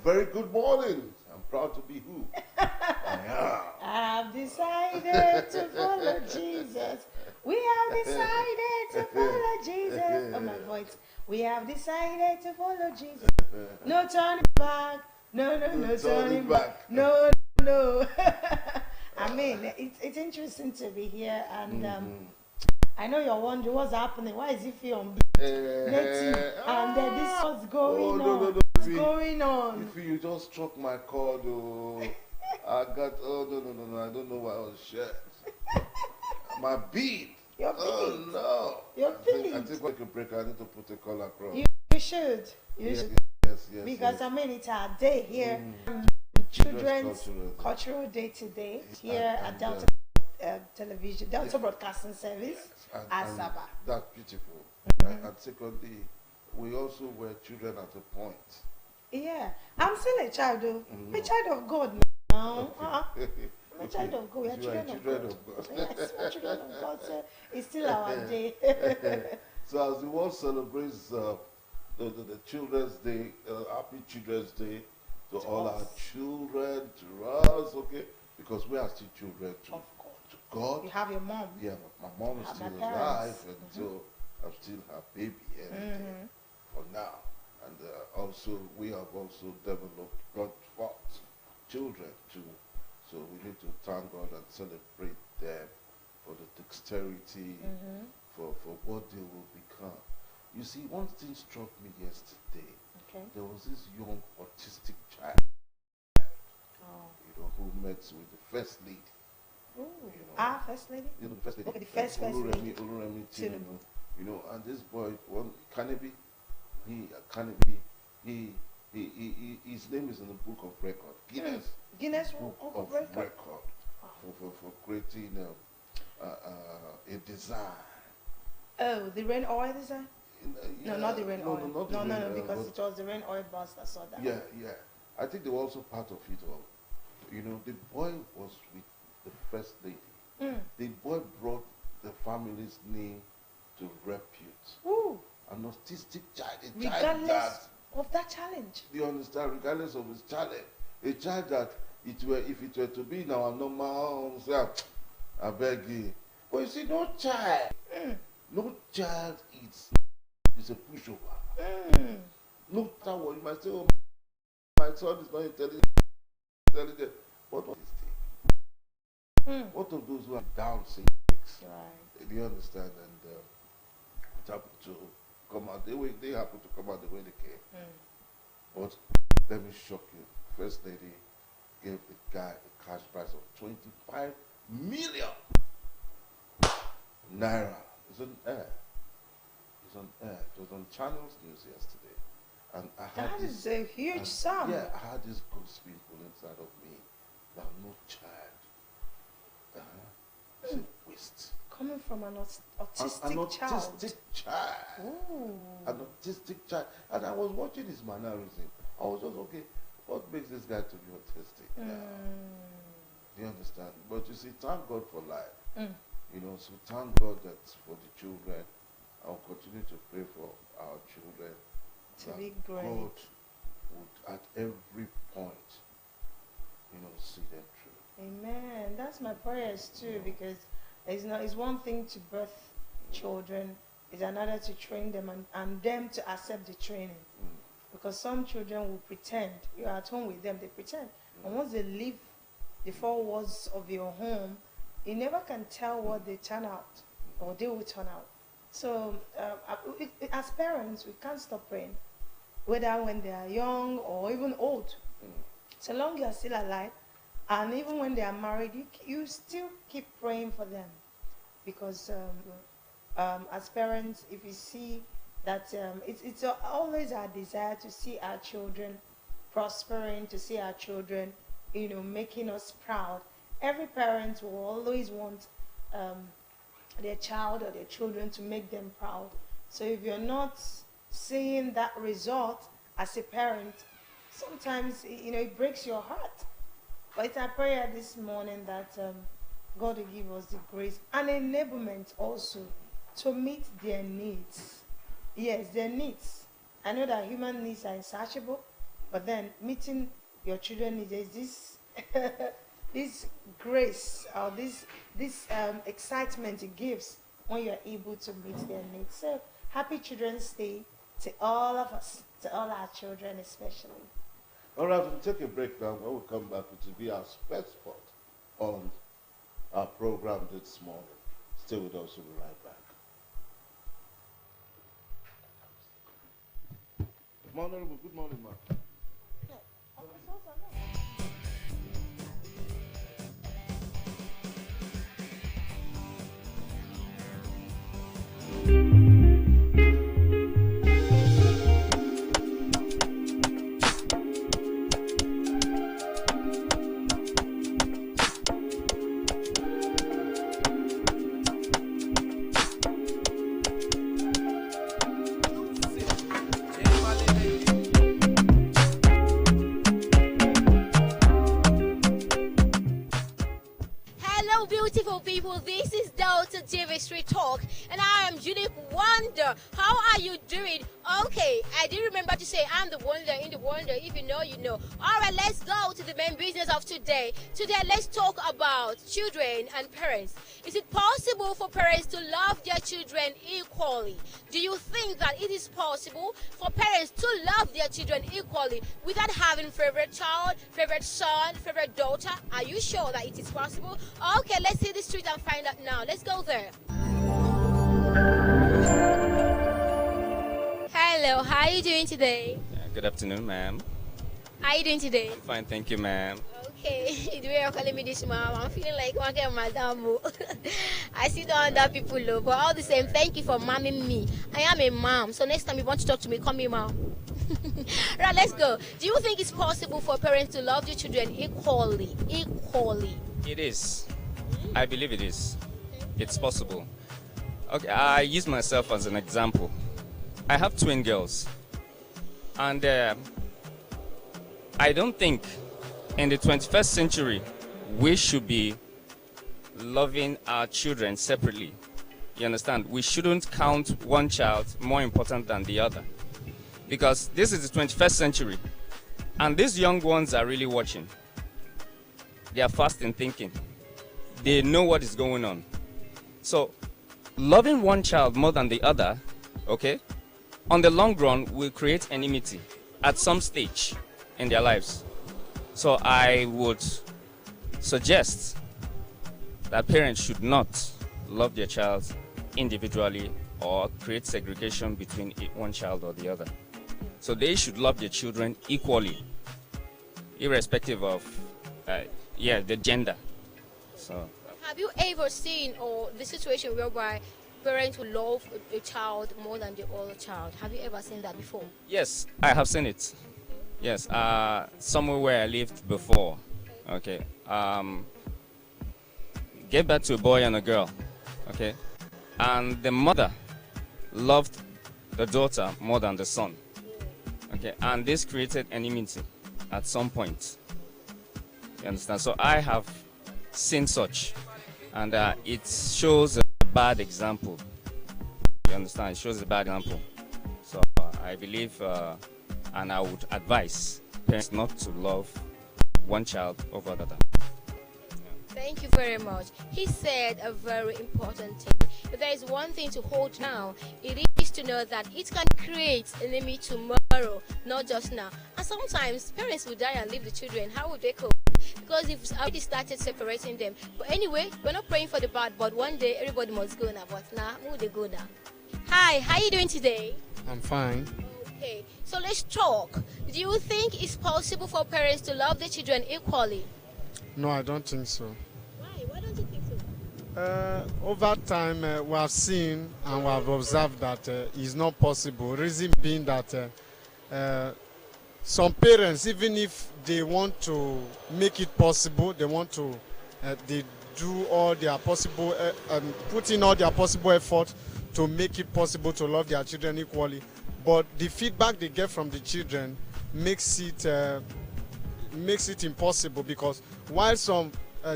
very good morning. I'm proud to be who? I've decided to follow Jesus. We have decided to follow Jesus. Oh, my voice. We have decided to follow Jesus. No turning back. No turning back. No. I mean, it's interesting to be here, and I know you're wondering what's happening. Why is he feel on native? And this what's going on? What's going on? If you just struck my chord, I got no. I don't know why I was shared. My beat. Your beat. Oh no. Your beat. I think like a break. I need to put a color across. You should. You should. Yes. Because yes. I mean, it's our day here. Children's Cultural Day today here at Delta Television, Delta Broadcasting Service, Asaba. That's beautiful. And secondly, we also were children at a point. Yeah, I'm still a child, though. I'm a child of God now. Okay. I'm a child of God. We are children of God. Yes, we're children of God. So it's still our day. So as the world celebrates the Children's Day, Happy Children's Day to all our children, to us, okay? Because we are still children to God. You have your mom. Yeah, my mom is still alive, and so I'm still her baby for now. And also, we have also developed God-fought children too. So we need to thank God and celebrate them for the dexterity, for what they will become. You see, one thing struck me yesterday. Okay. There was this young autistic child, who met with the first lady. Our first lady? The first lady. Okay, the first lady. Oluremi Tinubu. And this boy, his name is in the book of record. Guinness Book of record. For creating a design. Oh, the rain oil design? No, not the rain oil. No, because it was the rain oil bus that saw that. Yeah. I think they were also part of it all. The boy was with the first lady. The boy brought the family's name to repute. Ooh. An autistic child, Regardless of that challenge. Do you understand? Regardless of his challenge. A child that if it were to be in our normal home, I beg you. But you see, no child is a pushover. No matter what you might say, oh, my son is not intelligent. What of this thing? What of those who are Down syndrome? Right. Do you understand? And it happened to come out. They happened to come out the way they came. But let me shock you. First lady gave the guy a cash prize of 25 million naira. It's on air. It was on Channels News yesterday. And That is a huge sum. Yeah, I had this ghost people inside of me. Now, no child. It's a waste. Coming from an autistic child. An autistic child. Ooh. An autistic child. And I was watching his mannerism. I was just, okay, what makes this guy to be autistic? Do you understand? But you see, thank God for life. So thank God that for the children. I'll continue to pray for our children. To be great. God would, at every point, see them through. Amen. That's my prayers too, because it's one thing to birth children, it's another to train them and them to accept the training. Because some children will pretend. You're at home with them, they pretend. And once they leave the four walls of your home, you never can tell what they turn out or they will turn out. So as parents, we can't stop praying, whether when they are young or even old. So long you are still alive, and even when they are married, you still keep praying for them. Because as parents, if you see that it's always our desire to see our children prospering, to see our children, making us proud. Every parent will always want their child or their children to make them proud. So if you're not seeing that result as a parent, sometimes it breaks your heart. But it's our prayer this morning that God will give us the grace and enablement also to meet their needs. Yes, their needs. I know that human needs are insatiable, But then meeting your children needs, there's this this grace or this excitement it gives when you're able to meet their needs. So happy Children's Day to all of us, to all our children especially. All right, we'll take a break now. When we come back, it will be our special spot on our program this morning. Stay with us, we'll be right back. Honorable, good morning, ma'am. Beautiful people, this is Delta TV Street Talk, and I am Judith Wonder. How are you doing? Okay, I did remember to say I'm the wonder in the wonder. If you know, you know. All right, let's go to the main business of today. Today, let's talk about children and parents. Is it possible for parents to love their children equally? Do you think that it is possible for parents to love their children equally without having favorite child, favorite son, favorite daughter? Are you sure that it is possible? Okay, let's see the street and find out now. Let's go there. Hello, how are you doing today? Good afternoon, ma'am. How are you doing today? Fine, thank you, ma'am. Okay, the way you're calling me this, ma'am, I'm feeling like one of madam. I sit under people, low, but all the same, thank you for mamming me. I am a mom, so next time you want to talk to me, call me mom. Right, let's go. Do you think it's possible for parents to love their children equally? Equally? It is. I believe it is. It's possible. Okay, I use myself as an example. I have twin girls, and I don't think in the 21st century we should be loving our children separately. You understand? We shouldn't count one child more important than the other, because this is the 21st century, and these young ones are really watching. They are fast in thinking. They know what is going on. So loving one child more than the other, okay, on the long run will create enmity at some stage in their lives. So I would suggest that parents should not love their child individually or create segregation between one child or the other. So they should love their children equally, irrespective of the gender. So have you ever seen or the situation whereby parents will love a child more than the other child? Have you ever seen that before? Yes, I have seen it. Yes, somewhere where I lived before. Okay, gave birth to a boy and a girl. Okay, and the mother loved the daughter more than the son. Okay, and this created enmity at some point. You understand? So I have seen such, and it shows a bad example. You understand? It shows a bad example. So I believe, and I would advise parents not to love one child over the other. Thank you very much. He said a very important thing. If there is one thing to hold now, it is to know that it can create an enemy tomorrow, not just now. And sometimes parents will die and leave the children. How would they cope? Because if it's already started separating them. But anyway, we're not praying for the bad, but one day everybody must go now. But now, who they go now? Hi, how are you doing today? I'm fine. Okay, so let's talk. Do you think it's possible for parents to love their children equally? No, I don't think so. Why? Why don't you think so? Over time, we have seen and we have observed that it's not possible. Reason being that some parents, even if they want to make it possible, they want to, they do all their possible, put in all their possible effort to make it possible to love their children equally. But the feedback they get from the children makes it impossible, because while some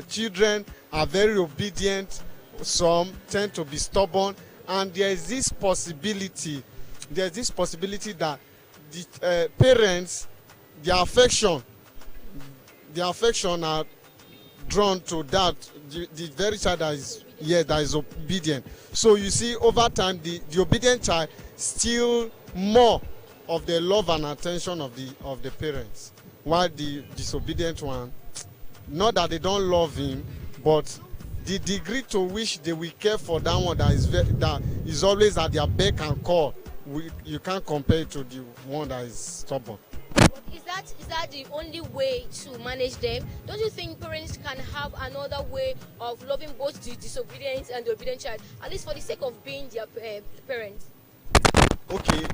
children are very obedient, some tend to be stubborn, and there is this possibility that the parents their affection are drawn to that the very child that is obedient. So you see, over time, the obedient child still more of the love and attention of the parents, while the disobedient one, not that they don't love him, but the degree to which they will care for that one that is always at their beck and call, you can't compare it to the one that is stubborn. Is that the only way to manage them? Don't you think parents can have another way of loving both the disobedient and the obedient child, at least for the sake of being their parents? Okay.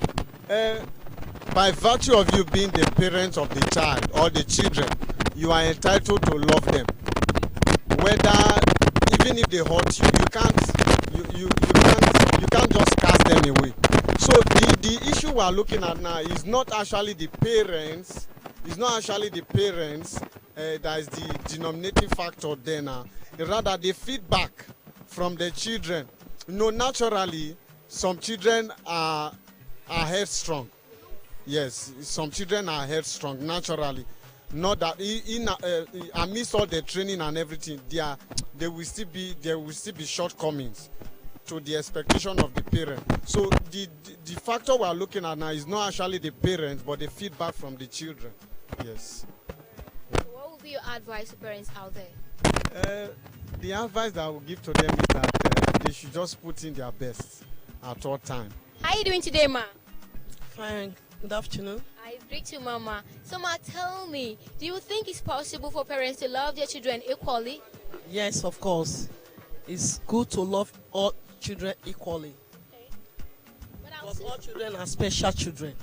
By virtue of you being the parent of the child or the children, you are entitled to love them. Whether, even if they hurt you, you can't just cast them away. So the issue we are looking at now is not actually the parents. It's not actually the parents that is the denominating factor there now. Rather, the feedback from the children. Naturally, some children are headstrong. Yes, some children are headstrong naturally. Not that amidst all the training and everything, there will still be shortcomings to the expectation of the parent. So the factor we are looking at now is not actually the parents, but the feedback from the children. Yes. So what would be your advice to parents out there? The advice that I will give to them is that they should just put in their best at all time. How are you doing today, ma? Fine. Good afternoon. I greet you, Mama. So, ma, tell me, do you think it's possible for parents to love their children equally? Yes, of course. It's good to love all children equally. Okay. But all children are special children.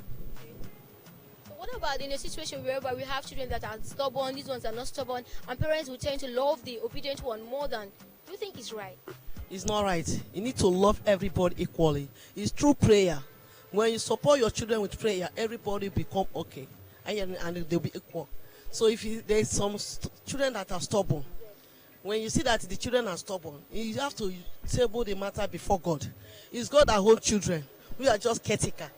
So what about in a situation whereby we have children that are stubborn, these ones are not stubborn, and parents will tend to love the obedient one more than, do you think it's right? It's not right. You need to love everybody equally. It's through prayer. When you support your children with prayer, everybody become okay, and they'll be equal. So if there's some children that are stubborn, when you see that the children are stubborn, you have to table the matter before God. It's God that holds children. We are just caretaker.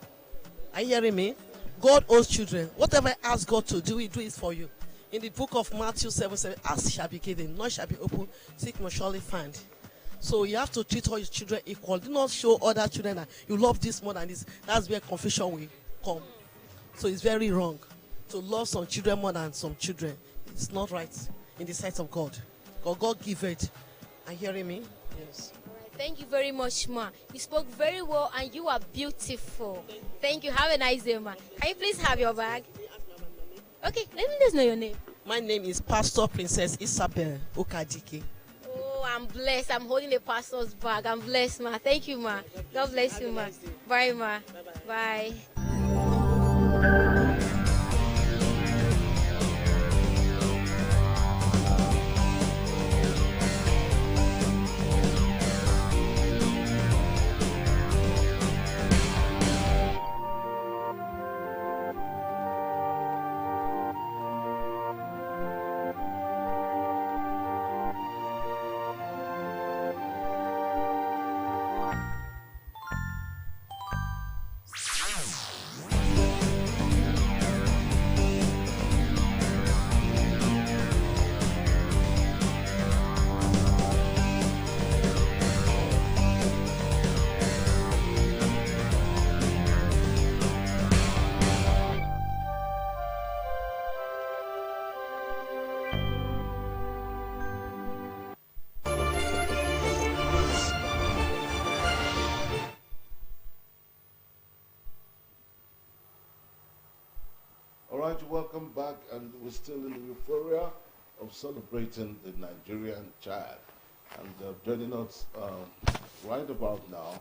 Are you hearing me? God owns children. Whatever I ask God to do, He do it for you. In the book of Matthew 7:7, ask shall be given, knock shall be opened, seek must surely find. So you have to treat all your children equal. Do not show other children that you love this more than this. That's where confusion will come. So it's very wrong to love some children more than some children. It's not right in the sight of God. God give it. Are you hearing me? Yes. All right, thank you very much, ma. You spoke very well and you are beautiful. Thank you. Have a nice day, ma. Can you please have your bag? Okay, let me just know your name. My name is Pastor Princess Isabel Okadike. Oh, I'm blessed. I'm holding the pastor's bag. I'm blessed, ma. Thank you, ma. God bless you, ma. Bye, ma. Bye. All right, welcome back, and we're still in the euphoria of celebrating the Nigerian child. And joining us right about now,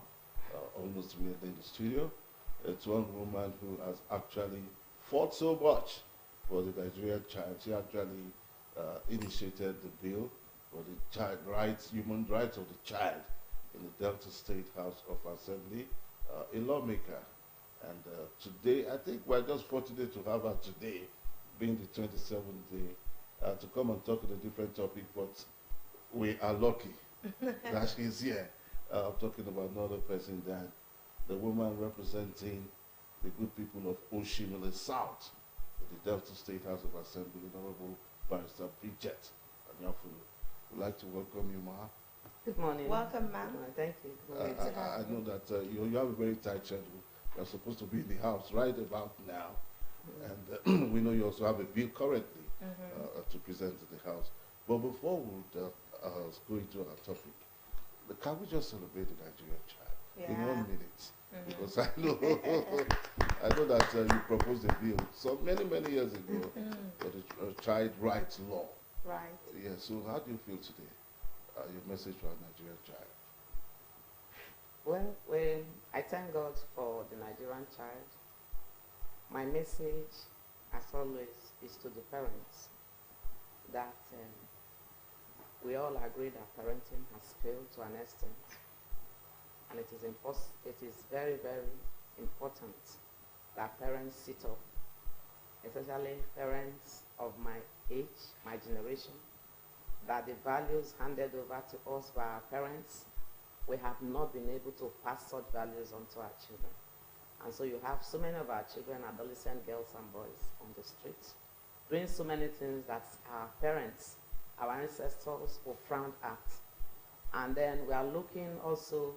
almost we're in the studio, it's one woman who has actually fought so much for the Nigerian child. She actually initiated the bill for the child rights, human rights of the child in the Delta State House of Assembly, a lawmaker. And today, I think we're just fortunate to have her today, being the 27th day, to come and talk on a different topic, but we are lucky that she's here talking about another person, than the woman representing the good people of Oshimile South, the Delta State House of Assembly, Honorable Barrister Bridget Anyafulu. We'd like to welcome you, Ma. Good morning. Welcome, ma'am. Good morning. Thank you. Good morning. I know that you have a very tight schedule. You're supposed to be in the House right about now. And we know you also have a bill currently to present to the House. But before we go into our topic, can we just celebrate the Nigerian child in 1 minute? Because I know that you proposed a bill so many years ago for the child rights law. Right. Yeah. So how do you feel today? Your message for our Nigerian child. Well, I thank God for the Nigerian child. My message, as always, is to the parents that we all agree that parenting has failed to an extent, and it is very, very important that parents sit up, especially parents of my age, my generation, that the values handed over to us by our parents, we have not been able to pass such values on to our children. And so you have so many of our children, adolescent girls and boys on the streets, doing so many things that our parents, our ancestors will frown at. And then we are looking also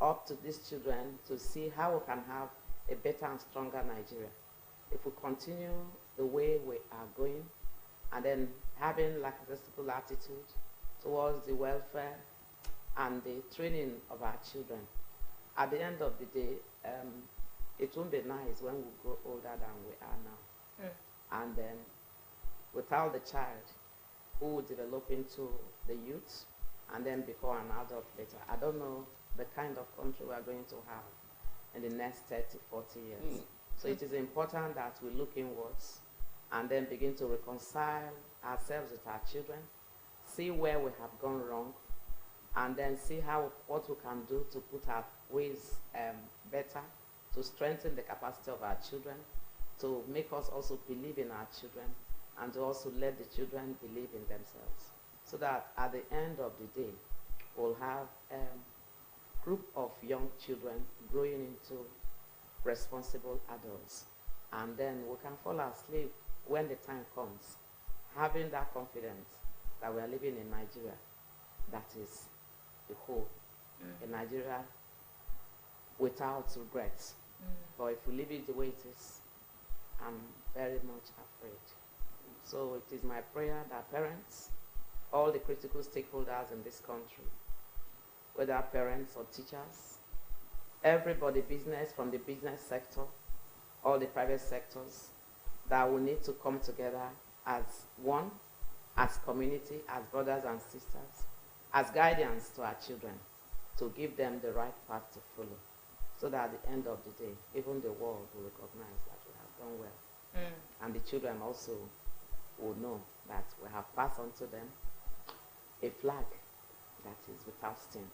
up to these children to see how we can have a better and stronger Nigeria. If we continue the way we are going, and then having like a lackadaisical attitude towards the welfare and the training of our children, at the end of the day, it won't be nice when we grow older than we are now. And then without the child who will develop into the youth and then become an adult later, I don't know the kind of country we are going to have in the next 30, 40 years. So it is important that we look inwards and then begin to reconcile ourselves with our children, see where we have gone wrong, and then see what we can do to put our ways better, to strengthen the capacity of our children, to make us also believe in our children, and to also let the children believe in themselves. So that at the end of the day, we'll have a group of young children growing into responsible adults. And then we can fall asleep when the time comes, having that confidence that we are living in Nigeria that is the whole, a Nigeria without regrets. But if we leave it the way it is, I'm very much afraid. So it is my prayer that parents, all the critical stakeholders in this country, whether parents or teachers, everybody, business, from the business sector, all the private sectors, that we need to come together as one, as community, as brothers and sisters, as guardians to our children, to give them the right path to follow, so that at the end of the day, even the world will recognize that we have done well. And the children also will know that we have passed on to them a flag that is without stain,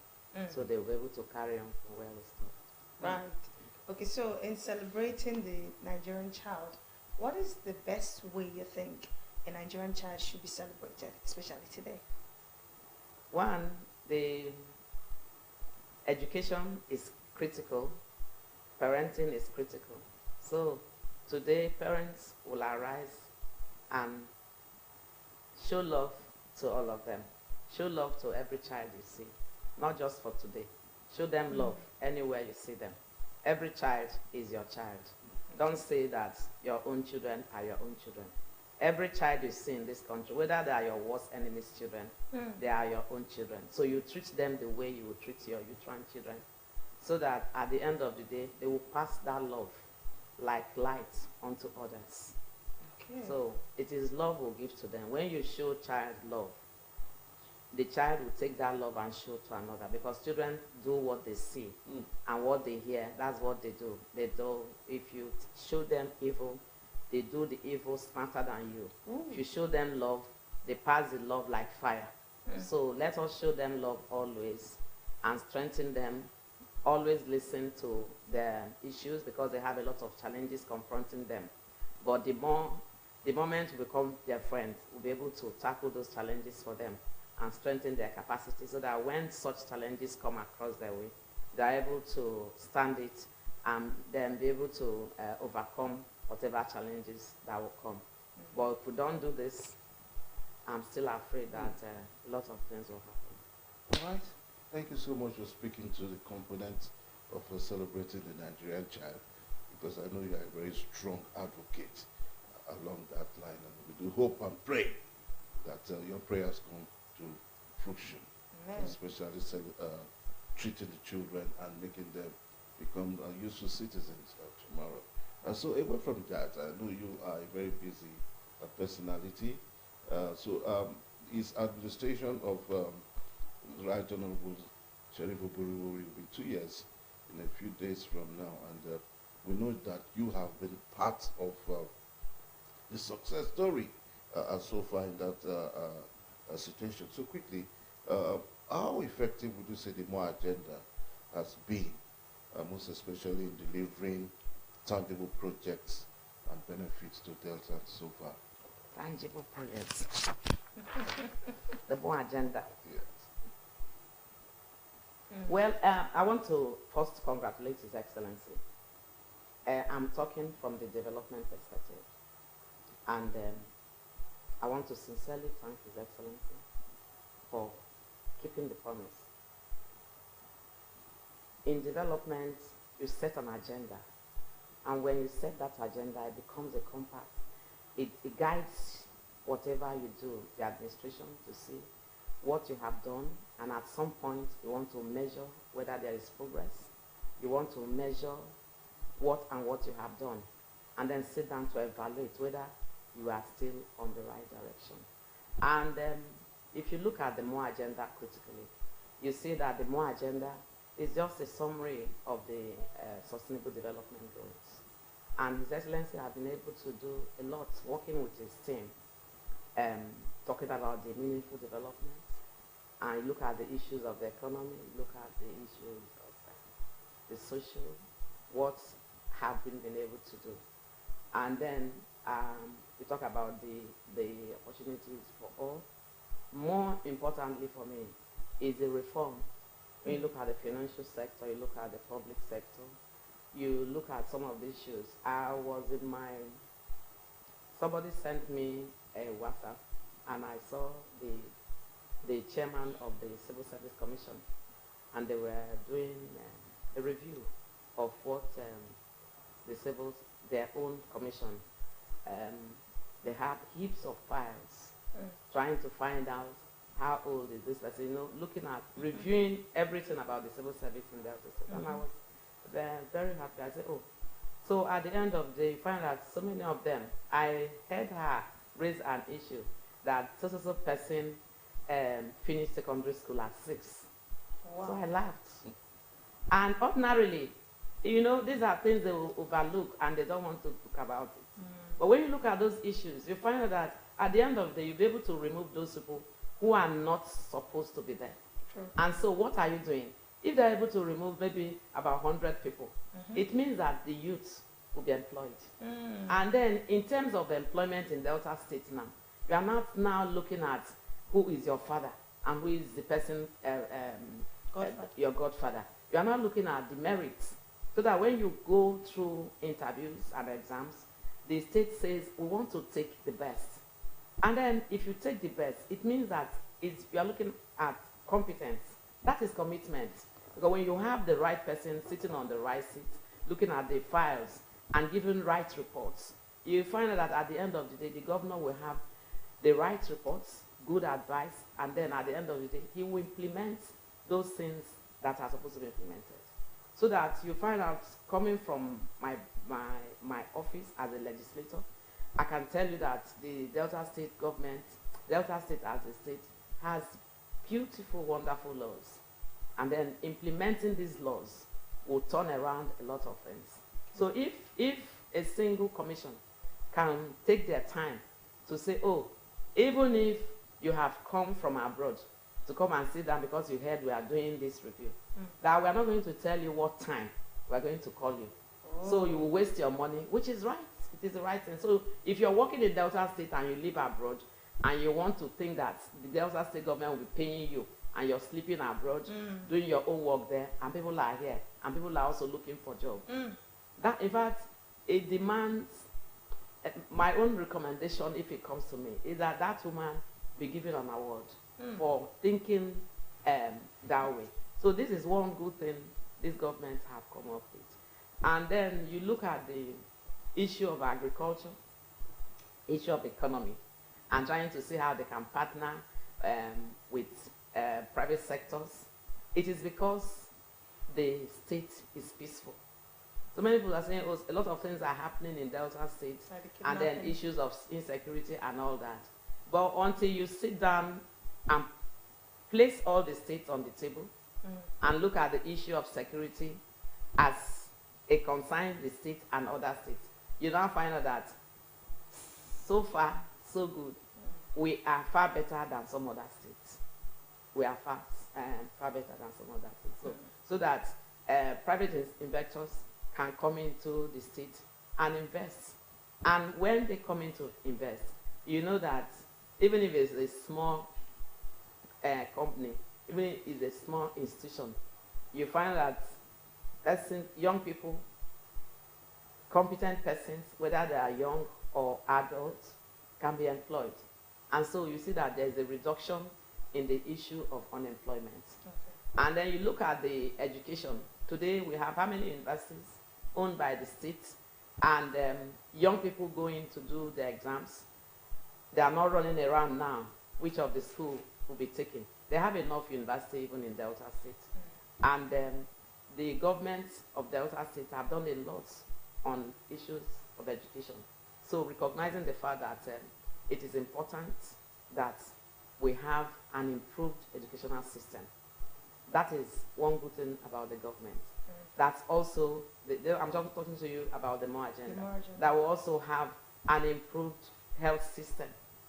so they will be able to carry on from where we stopped. Right. Okay, so in celebrating the Nigerian child, what is the best way you think a Nigerian child should be celebrated, especially today? One, the education is critical, parenting is critical. So today, parents will arise and show love to all of them. Show love to every child you see, not just for today. Show them love anywhere you see them. Every child is your child. Don't say that your own children are your own children. Every child you see in this country, whether they are your worst enemy's children, they are your own children. So you treat them the way you would treat your Uteran children, so that at the end of the day, they will pass that love like light onto others. Okay. So it is love we'll give to them. When you show child love, the child will take that love and show to another, because children do what they see and what they hear. That's what they do. They do. If you show them evil, they do the evil smarter than you. If you show them love, they pass the love like fire. So let us show them love always and strengthen them. Always listen to their issues, because they have a lot of challenges confronting them. But the moment we become their friends, we'll be able to tackle those challenges for them and strengthen their capacity, so that when such challenges come across their way, they're able to stand it and then be able to overcome whatever challenges that will come. But if we don't do this, I'm still afraid that a lot of things will happen. All right. Thank you so much for speaking to the component of celebrating the Nigerian child, because I know you are a very strong advocate along that line, and we do hope and pray that your prayers come to fruition, especially treating the children and making them become useful citizens of tomorrow. And so away from that, I know you are a very busy personality. His administration of Right Honorable Sheriff Oburiwo will be 2 years in a few days from now, and we know that you have been part of the success story so far in that situation. So quickly, how effective would you say the MOA agenda has been, most especially in delivering tangible projects and benefits to Delta so far? Tangible projects. The MOA agenda. Yes. Well, I want to first congratulate His Excellency. I'm talking from the development perspective. And I want to sincerely thank His Excellency for keeping the promise. In development, you set an agenda. And when you set that agenda, it becomes a compass. It guides whatever you do, the administration, to see what you have done. And at some point, you want to measure whether there is progress. You want to measure what you have done. And then sit down to evaluate whether you are still on the right direction. And if you look at the MOA agenda critically, you see that the MOA agenda is just a summary of the Sustainable Development Goals. And His Excellency has been able to do a lot working with his team, talking about the meaningful development. And you look at the issues of the economy, you look at the issues of the social, what have we been able to do. And then we talk about the opportunities for all. More importantly for me is the reform. When you look at the financial sector, you look at the public sector, you look at some of the issues. I was in somebody sent me a WhatsApp, and I saw the chairman of the Civil Service Commission, and they were doing a review of what their own commission, they had heaps of files trying to find out how old is this person, looking at, reviewing everything about the civil service in Delta State. And I was very happy. I said, oh. So at the end of the day, you find out so many of them, I heard her raise an issue that so person finished secondary school at 6. Wow. So I laughed. And ordinarily, these are things they will overlook and they don't want to talk about it. But when you look at those issues, you find out that at the end of the day, you'll be able to remove those people who are not supposed to be there. True. And so what are you doing? If they're able to remove maybe about 100 people, it means that the youth will be employed. And then in terms of employment in Delta State now, you are not now looking at who is your father and who is the person, your godfather. You are not looking at the merits. So that when you go through interviews and exams, the state says, we want to take the best. And then if you take the best, it means that you are looking at competence. That is commitment. Because when you have the right person sitting on the right seat, looking at the files and giving right reports, you find that at the end of the day, the governor will have the right reports, good advice, and then at the end of the day, he will implement those things that are supposed to be implemented. So that you find out, coming from my office as a legislator, I can tell you that the Delta State government, Delta State as a state, has beautiful, wonderful laws. And then implementing these laws will turn around a lot of things. So if a single commission can take their time to say, oh, even if you have come from abroad to come and sit down because you heard we are doing this review, that we are not going to tell you what time we are going to call you. Oh. So you will waste your money, which is right. It is the right thing. So if you're working in Delta State and you live abroad and you want to think that the Delta State government will be paying you and you're sleeping abroad, doing your own work there, and people are here, and people are also looking for jobs. That, in fact, it demands my own recommendation, if it comes to me, is that that woman be given an award for thinking that way. So this is one good thing these governments have come up with. And then you look at the issue of agriculture, issue of economy, and trying to see how they can partner with private sectors. It is because the state is peaceful. So many people are saying, oh, a lot of things are happening in Delta State, and then issues of insecurity and all that. But until you sit down and place all the states on the table and look at the issue of security as it concerns the state and other states, you now find out that so far, so good. We are far better than some other states. We are far better than some other states. So that private investors can come into the state and invest. And when they come in to invest, you know that even if it's a small company, even if it's a small institution, you find that young people, competent persons, whether they are young or adults, can be employed. And so you see that there's a reduction in the issue of unemployment. And then you look at the education. Today we have how many universities owned by the state, and young people going to do the exams. They are not running around now which of the school will be taken. They have enough university even in Delta State. And the government of Delta State have done a lot on issues of education. So recognizing the fact that it is important that we have an improved educational system. That is one good thing about the government. That's also, I'm talking to you about the more agenda. That will also have an improved health system.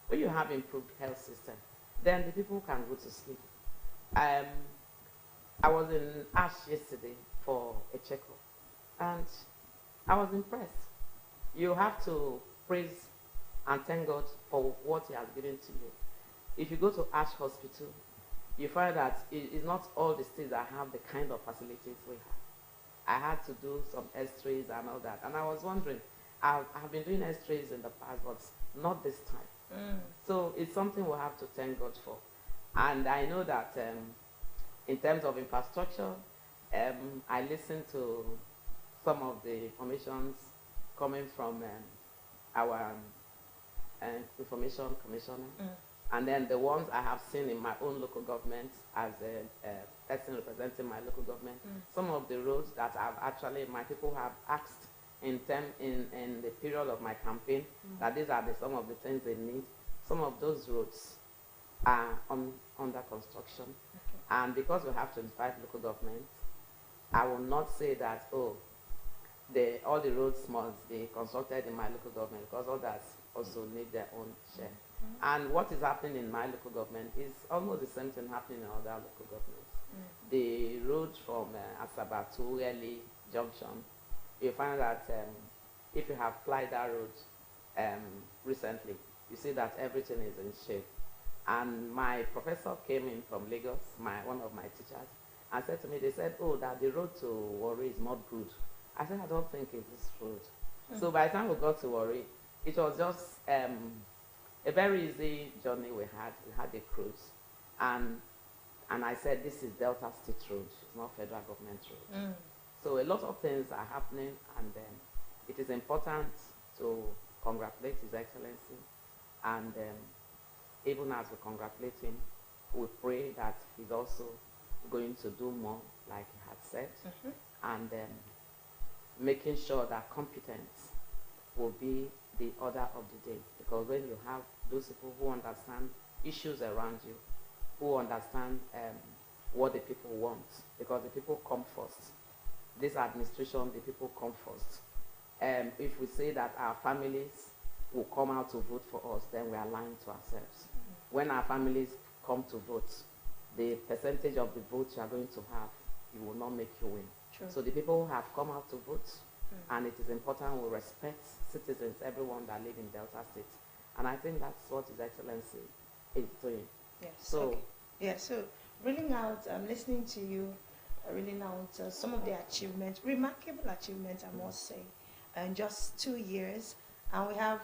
When you have improved health system, then the people can go to sleep. I was in Ash yesterday for a checkup, and I was impressed. You have to praise and thank God for what He has given to you. If you go to Ash Hospital, you find that it is not all the states that have the kind of facilities we have. I had to do some X-rays and all that. And I was wondering, I've been doing X-rays in the past, but not this time. So it's something we'll have to thank God for. And I know that in terms of infrastructure, I listened to some of the informations coming from our information commissioner. And then the ones I have seen in my own local government as a person representing my local government, some of the roads that my people have asked in the period of my campaign, that these are some of the things they need. Some of those roads are under construction. And because we have 25 local governments, I will not say that, all the roads must be constructed in my local government, because others also need their own share. And what is happening in my local government is almost the same thing happening in other local governments. The road from Asaba to Ueli Junction, you find that if you have applied that road recently, you see that everything is in shape. And my professor came in from Lagos, one of my teachers, and said to me, they said, that the road to Warri is not good. I said, I don't think it is road. So by the time we got to Warri, it was just a very easy journey we had. We had a cruise. And I said, this is Delta State Road. It's not federal government road. So a lot of things are happening, and it is important to congratulate His Excellency. And even as we congratulate him, we pray that he's also going to do more, like he had said, and making sure that competence will be the order of the day. Because when you have those people who understand issues around you, who understand what the people want, because the people come first. This administration, the people come first. If we say that our families will come out to vote for us, then we are lying to ourselves. When our families come to vote, the percentage of the votes you are going to have, it will not make you win. True. So the people who have come out to vote, and it is important we respect citizens, everyone that live in Delta State. And I think that's what His Excellency is doing. Yes. So, okay. Yeah, so reeling out, I'm listening to you, reeling out some of the achievements, remarkable achievements, I must say, in just 2 years. And we have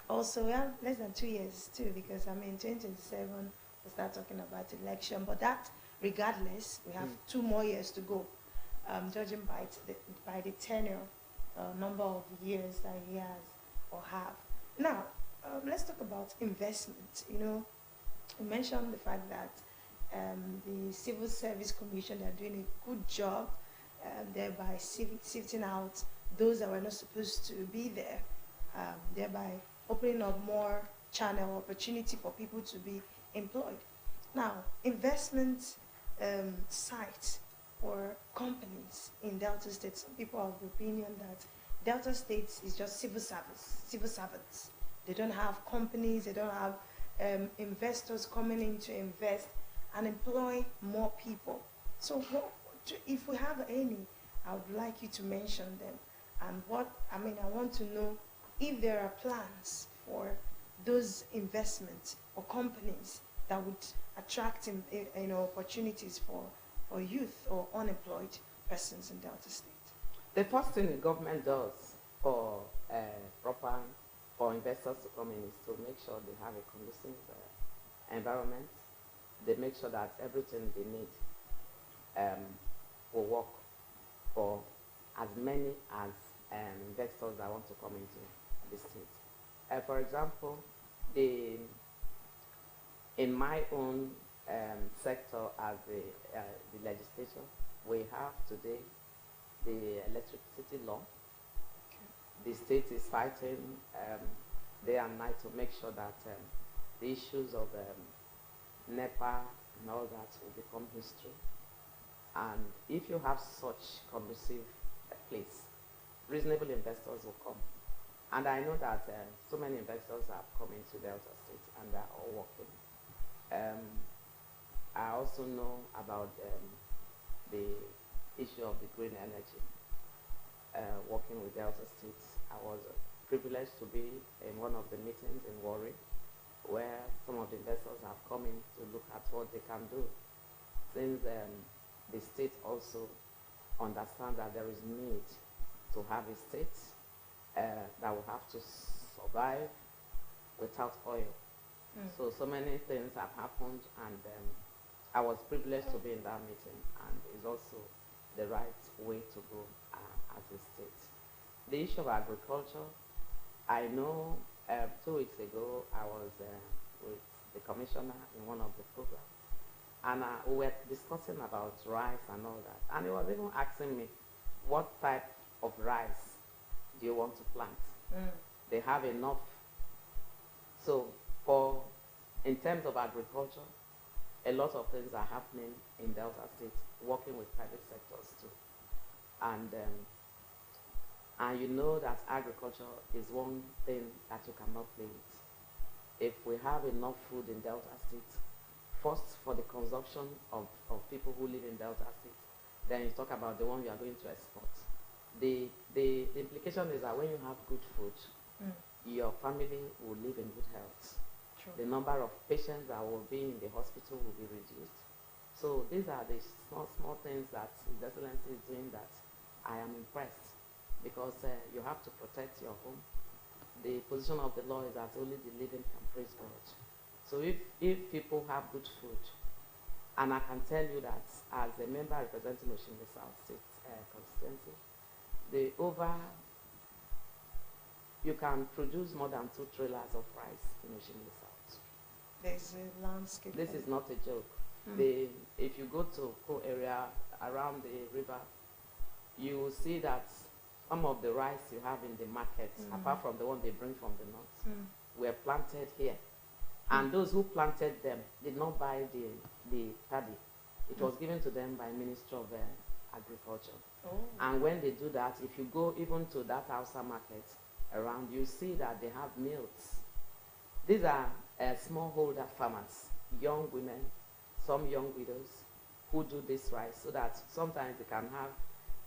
less than 2 years too, because I mean 2027 we'll start talking about election. But that, regardless, we have 2 more years to go, judging by the tenure, number of years that he has or have. Now, let's talk about investment. You know, you mentioned the fact that the Civil Service Commission, they're doing a good job, thereby sifting out those that were not supposed to be there, thereby opening up more channel opportunity for people to be employed. Now, investment sites or companies in Delta State, some people are of the opinion that Delta State is just civil servants. They don't have companies, they don't have investors coming in to invest and employ more people. So if we have any, I would like you to mention them. And I want to know if there are plans for those investments or companies that would attract opportunities for youth or unemployed persons in Delta State. The first thing the government does for investors to come in is to make sure they have a conducive environment. They make sure that everything they need will work for as many as investors that want to come into the state. For example, in my own sector as the legislature, we have today the electricity law. The state is fighting day and night to make sure that the issues of NEPA and all that will become history. And if you have such conducive place, reasonable investors will come. And I know that so many investors have come into Delta State and they are all working. I also know about the issue of the green energy. Working with Delta State, I was privileged to be in one of the meetings in Warri, where some of the investors have come in to look at what they can do. Since the state also understands that there is need to have a state that will have to survive without oil. So many things have happened, and I was privileged to be in that meeting, and it's also the right way to go as a state. The issue of agriculture, I know 2 weeks ago I was with the commissioner in one of the programs, and we were discussing about rice and all that, and he was even asking me, what type of rice do you want to plant? They have enough. So in terms of agriculture, a lot of things are happening in Delta State, working with private sectors too. And you know that agriculture is one thing that you cannot play with. If we have enough food in Delta State, first for the consumption of people who live in Delta State, then you talk about the one you are going to export. The implication is that when you have good food, your family will live in good health. True. The number of patients that will be in the hospital will be reduced. So these are the small things that His Excellency is doing that I am impressed, because you have to protect your home. The position of the law is that only the living can praise God. So if people have good food, and I can tell you that as a member representing Oshimiri South State constituency, you can produce more than 2 trailers of rice in Oshimiri South. There's a landscape. This is not a joke. If you go to Ko area around the river, you will see that some of the rice you have in the market, apart from the one they bring from the north, were planted here. And those who planted them did not buy the paddy. It was given to them by Ministry of Agriculture. And when they do that, if you go even to that Hausa market around, you see that they have mills. These are smallholder farmers, young women, some young widows who do this rice, so that sometimes they can have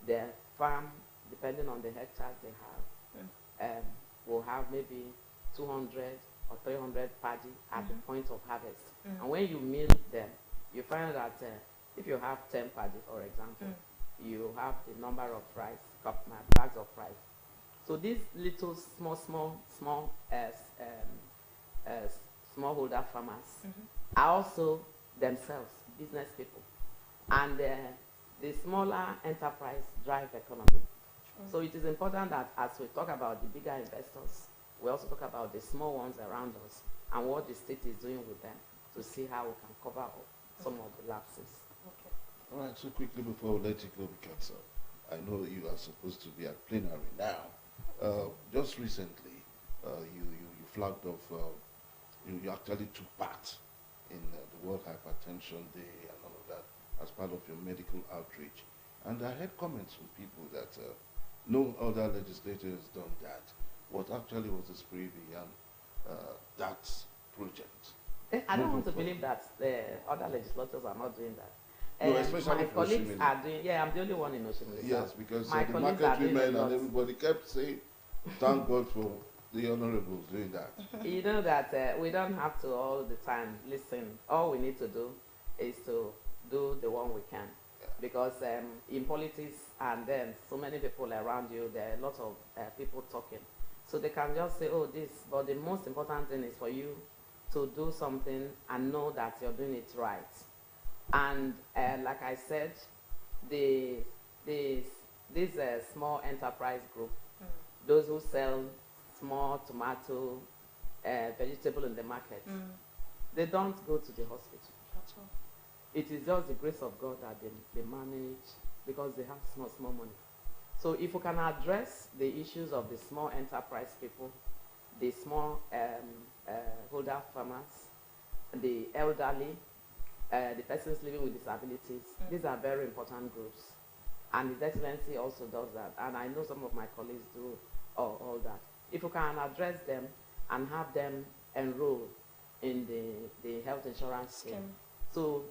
their farm, depending on the hectares they have, will have maybe 200 or 300 paddy at the point of harvest. And when you mill them, you find that if you have 10 paddy, for example, you have the number of rice, bags of rice. So these little small smallholder farmers are also themselves business people, and the smaller enterprise drive economy. So it is important that as we talk about the bigger investors, we also talk about the small ones around us and what the state is doing with them to see how we can cover up some of the lapses. Okay. All right, so quickly before we let you go, because I know you are supposed to be at plenary now. Just recently, you flagged off, you actually took part in the World Hypertension Day and all of that as part of your medical outreach. And I heard comments from people that no other legislator has done that. What actually was the spirit behind that project? I don't want to believe that other legislators are not doing that. No, especially my for colleagues Oshimili. are doing. Yeah, I'm the only one in Oshimili. Yes, because my the colleagues market are doing women a lot. and everybody kept saying, thank God for the honorables doing that. You know that we don't have to all the time listen. All we need to do is to do the one we can. Because in politics and then so many people around you, there are a lot of people talking. So they can just say, oh, this, but the most important thing is for you to do something and know that you're doing it right. And like I said, this small enterprise group, those who sell small tomato, vegetable in the market, they don't go to the hospital. That's all. It is just the grace of God that they manage because they have small money. So if we can address the issues of the small enterprise people, the small holder farmers, the elderly, the persons living with disabilities, these are very important groups. And His Excellency also does that. And I know some of my colleagues do all that. If we can address them and have them enroll in the health insurance scheme, so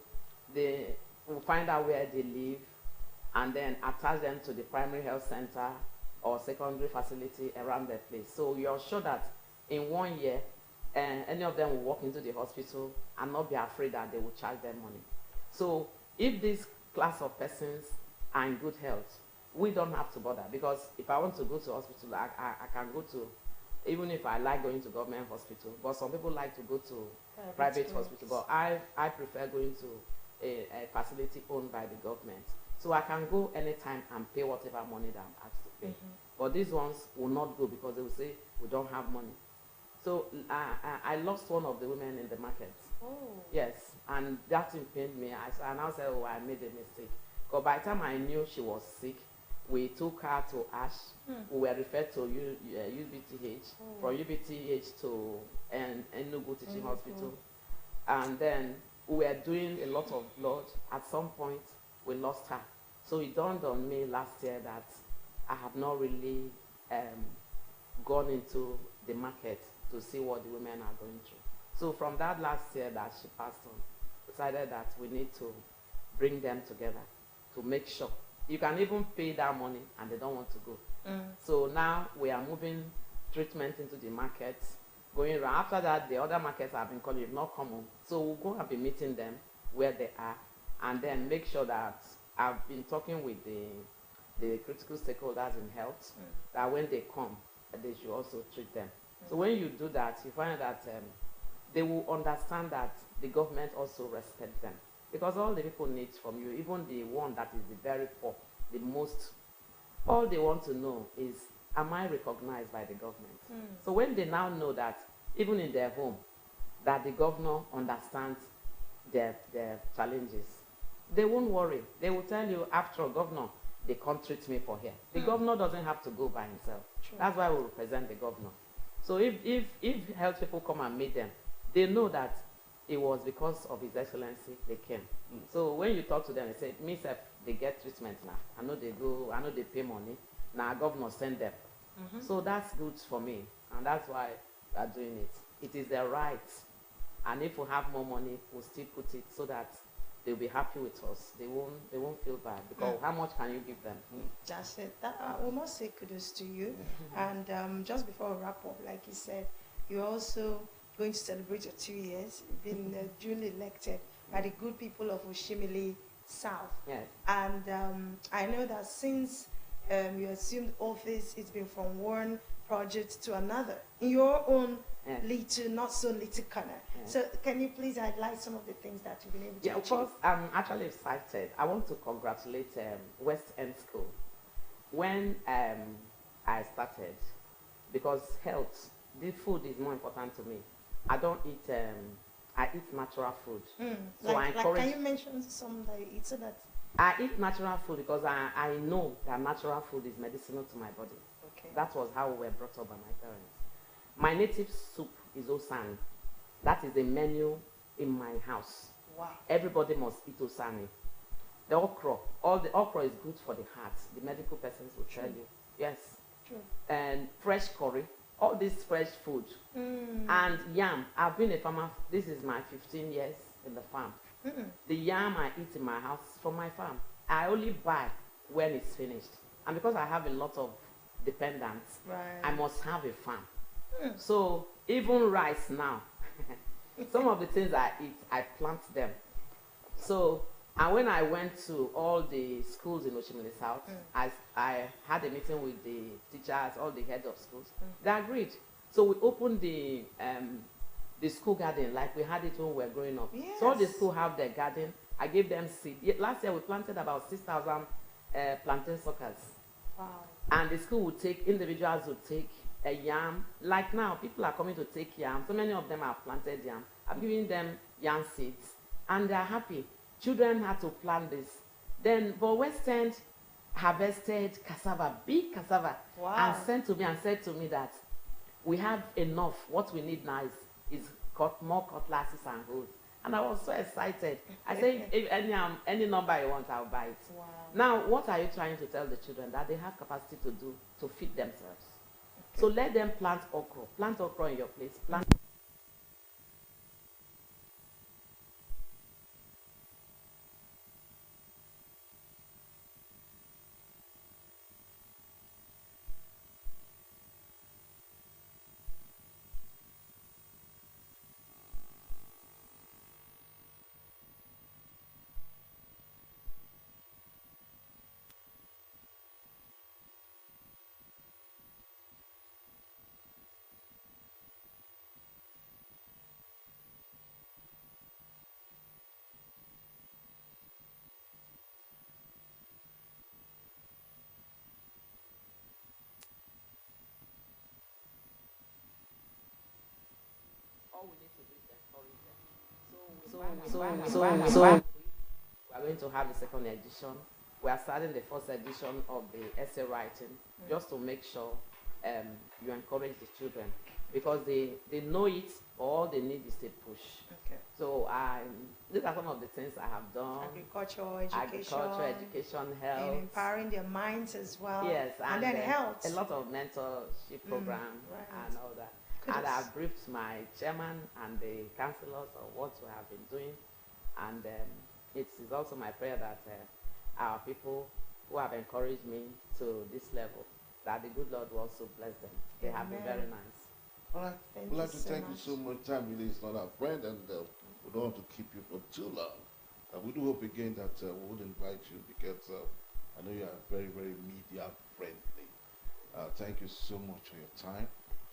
we'll find out where they live and then attach them to the primary health center or secondary facility around their place. So you're sure that in 1 year, any of them will walk into the hospital and not be afraid that they will charge them money. So if this class of persons are in good health, we don't have to bother, because if I want to go to hospital, I can go to, even if I like going to government hospital, but some people like to go to private hospital, but I prefer going to a facility owned by the government. So I can go anytime and pay whatever money that I'm asked to pay. But these ones will not go because they will say, we don't have money. So I lost one of the women in the market. Oh. Yes, and that thing pained me. I now said, oh, I made a mistake. Because by the time I knew she was sick, we took her to ASH. We were referred to UBTH, from UBTH to Enugu Teaching Hospital. And then we were doing a lot of blood. At some point, we lost her. So it dawned on me last year that I have not really gone into the market to see what the women are going through. So from that last year that she passed on, decided that we need to bring them together to make sure. You can even pay that money and they don't want to go. So now we are moving treatment into the market, going around. After that, the other markets have been calling, not come home. So we'll go and be meeting them where they are and then make sure that I've been talking with the critical stakeholders in health, that when they come, they should also treat them. So when you do that, you find that they will understand that the government also respects them. Because all the people need from you, even the one that is the very poor, the most, all they want to know is, am I recognized by the government? So when they now know that, even in their home, that the governor understands their challenges, they won't worry. They will tell you, after all, governor, they can't treat me for here. The governor doesn't have to go by himself. That's why we represent the governor. So if health people come and meet them, they know that it was because of His Excellency they came. So when you talk to them, they say, me sef, they get treatment now. I know they go, I know they pay money. Now governor send them. So that's good for me. And that's why we are doing it. It is their right. And if we have more money, we'll still put it so that they'll be happy with us. They won't feel bad, because how much can you give them? That's it. We must say kudos to you. And just before we wrap up, like you said, you're also going to celebrate your 2 years. You've been duly elected by the good people of Oshimili South. Yes. And I know that since you assumed office. It's been from one project to another in your own little, not so little corner. So can you please highlight some of the things that you've been able to achieve? Of course, I'm actually excited. I want to congratulate West End School. When I started, because health, the food is more important to me. I don't eat, I eat natural food. So I encourage, can you mention some that you eat so that? I eat natural food because I know that natural food is medicinal to my body. Okay. That was how we were brought up by my parents. My native soup is osani. That is the menu in my house. Wow. Everybody must eat osani. The okra, all the okra is good for the heart. The medical persons will tell you. Yes. True. And fresh curry, all this fresh food. And yam. I've been a farmer. This is my 15 years in the farm. The yam I eat in my house is from my farm. I only buy when it's finished. And because I have a lot of dependents, I must have a farm. So even rice now, some of the things I eat, I plant them. So, and when I went to all the schools in Oshimili South, I had a meeting with the teachers, all the heads of schools. They agreed. So we opened the school garden like we had it when we were growing up. Yes. So all the schools have their garden. I gave them seed. Last year we planted about 6,000 plantain suckers. Wow. And the school would take, individuals would take a yam. Like now, people are coming to take yam. So many of them have planted yam. I'm giving them yam seeds. And they're happy. Children had to plant this. Then, but West End harvested cassava, big cassava, and sent to me and said to me that we have enough. What we need now is more cutlasses and hoes. And I was so excited. I said, if any number you want, I'll buy it. Wow. Now, what are you trying to tell the children? That they have capacity to do, to feed themselves. So let them plant okra. Plant okra in your place. Plant. All we need to do is encourage them. So we are going to have the second edition. We are starting the first edition of the essay writing just to make sure you encourage the children because they know it, but all they need is a push. Okay. So these are some of the things I have done. Agriculture, education, health. And empowering their minds as well. Yes, and then health. A lot of mentorship program and all that. Goodness. And I've briefed my chairman and the councillors of what we have been doing. And it is also my prayer that our people who have encouraged me to this level, that the good Lord will also bless them. They have been very nice. All right. We'd like to thank you so much. Time really is not our friend, and we don't want to keep you for too long. We do hope again that we would invite you because I know you are very, very media friendly. Thank you so much for your time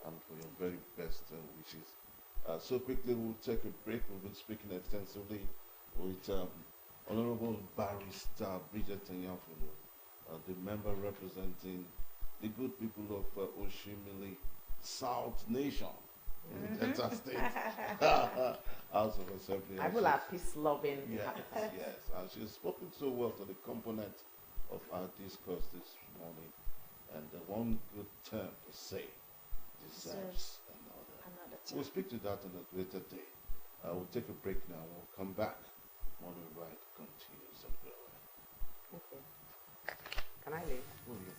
and for your very best wishes. So quickly, we'll take a break. We've been speaking extensively with Honorable Barrister Bridget Nyafunu, the member representing the good people of Oshimili South Nation in the Delta State House of Assembly. I will have peace-loving. Yes. And she's spoken so well to the component of our discourse this morning. And the one good term to say deserves another. We'll speak to that on a later day. We'll take a break now. We'll come back. Morning Ride continues. Okay. Can I leave? Oh, yes.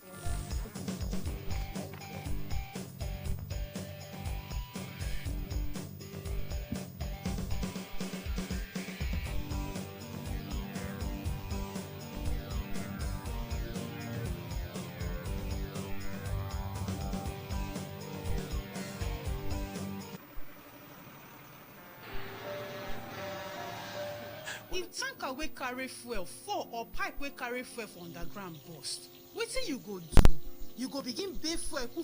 If tanker wey carry fuel fall or pipe wey carry fuel for underground burst, wetin you go do? You go begin pay fuel put